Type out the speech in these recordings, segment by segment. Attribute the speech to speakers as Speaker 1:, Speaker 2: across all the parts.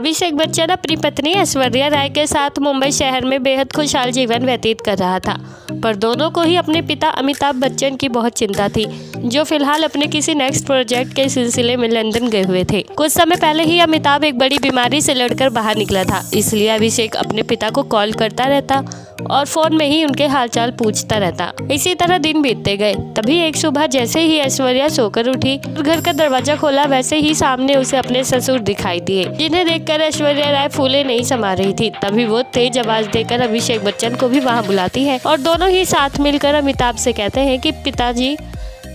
Speaker 1: अभिषेक बच्चन अपनी पत्नी ऐश्वर्या राय के साथ मुंबई शहर में बेहद खुशहाल जीवन व्यतीत कर रहा था, पर दोनों को ही अपने पिता अमिताभ बच्चन की बहुत चिंता थी, जो फिलहाल अपने किसी नेक्स्ट प्रोजेक्ट के सिलसिले में लंदन गए हुए थे। कुछ समय पहले ही अमिताभ एक बड़ी बीमारी से लड़कर बाहर निकला था, इसलिए अभिषेक अपने पिता को कॉल करता रहता और फोन में ही उनके हालचाल पूछता रहता। इसी तरह दिन बीतते गए। तभी एक सुबह जैसे ही ऐश्वर्या सोकर उठी और घर का दरवाजा खोला, वैसे ही सामने उसे अपने ससुर दिखाई दिए, जिन्हें देखकर ऐश्वर्या राय फूले नहीं समा रही थी। तभी वो तेज आवाज देकर अभिषेक बच्चन को भी वहाँ बुलाती है और दोनों ही साथ मिलकर अमिताभ से कहते हैं कि पिताजी,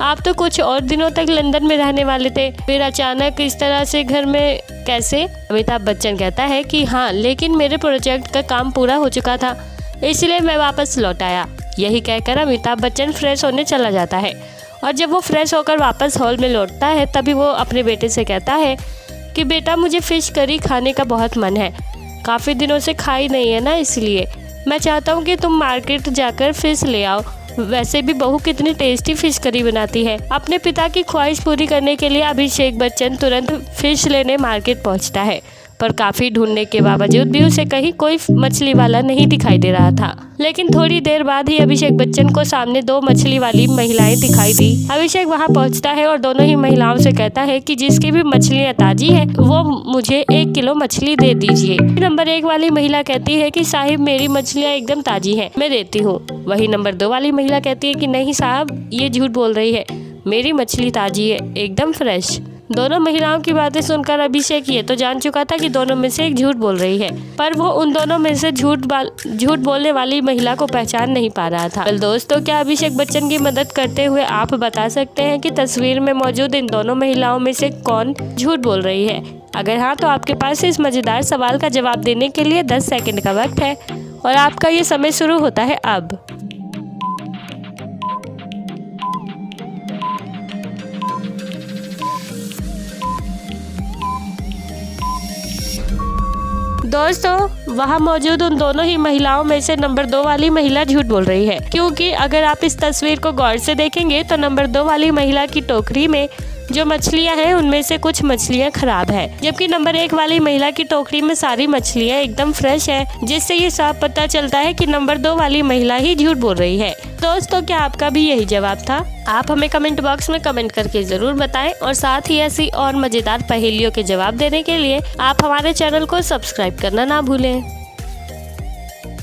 Speaker 1: आप तो कुछ और दिनों तक लंदन में रहने वाले थे, फिर अचानक इस तरह से घर में कैसे? अमिताभ बच्चन कहता है कि हाँ, लेकिन मेरे प्रोजेक्ट का काम पूरा हो चुका था, इसलिए मैं वापस लौट आया। यही कहकर अमिताभ बच्चन फ्रेश होने चला जाता है और जब वो फ्रेश होकर वापस हॉल में लौटता है, तभी वो अपने बेटे से कहता है कि बेटा, मुझे फिश करी खाने का बहुत मन है, काफ़ी दिनों से खाई नहीं है ना, इसलिए मैं चाहता हूँ कि तुम मार्केट जाकर फिश ले आओ। वैसे भी बहू कितनी टेस्टी फिश करी बनाती है। अपने पिता की ख्वाहिश पूरी करने के लिए अभिषेक बच्चन तुरंत फिश लेने मार्केट पहुँचता है, पर काफ़ी ढूंढने के बावजूद भी उसे कहीं कोई मछली वाला नहीं दिखाई दे रहा था। लेकिन थोड़ी देर बाद ही अभिषेक बच्चन को सामने 2 मछली वाली महिलाएं दिखाई दी। अभिषेक वहां पहुंचता है और दोनों ही महिलाओं से कहता है कि जिसकी भी मछलियां ताजी है वो मुझे 1 किलो मछली दे दीजिए। नंबर 1 वाली महिला कहती है कि साहिब, मेरी मछलियाँ एकदम ताजी है, मैं देती हूँ। वही नंबर 2 वाली महिला कहती है कि नहीं साहब, ये झूठ बोल रही है, मेरी मछली ताजी है, एकदम फ्रेश। दोनों महिलाओं की बातें सुनकर अभिषेक ये तो जान चुका था कि दोनों में से एक झूठ बोल रही है, पर वो उन दोनों में से झूठ बोलने वाली महिला को पहचान नहीं पा रहा था। दोस्तों, क्या अभिषेक बच्चन की मदद करते हुए आप बता सकते हैं कि तस्वीर में मौजूद इन दोनों महिलाओं में से कौन झूठ बोल रही है? अगर हाँ, तो आपके पास इस मजेदार सवाल का जवाब देने के लिए 10 सेकंड का वक्त है और आपका ये समय शुरू होता है अब। दोस्तों, वहाँ मौजूद उन दोनों ही महिलाओं में से नंबर 2 वाली महिला झूठ बोल रही है, क्योंकि अगर आप इस तस्वीर को गौर से देखेंगे तो नंबर 2 वाली महिला की टोकरी में जो मछलियां हैं उनमें से कुछ मछलियां खराब है, जबकि नंबर 1 वाली महिला की टोकरी में सारी मछलियां एकदम फ्रेश है, जिससे ये साफ पता चलता है कि नंबर 2 वाली महिला ही झूठ बोल रही है। दोस्तों, क्या आपका भी यही जवाब था? आप हमें कमेंट बॉक्स में कमेंट करके जरूर बताएं और साथ ही ऐसी और मजेदार पहेलियों के जवाब देने के लिए आप हमारे चैनल को सब्सक्राइब करना ना भूलें।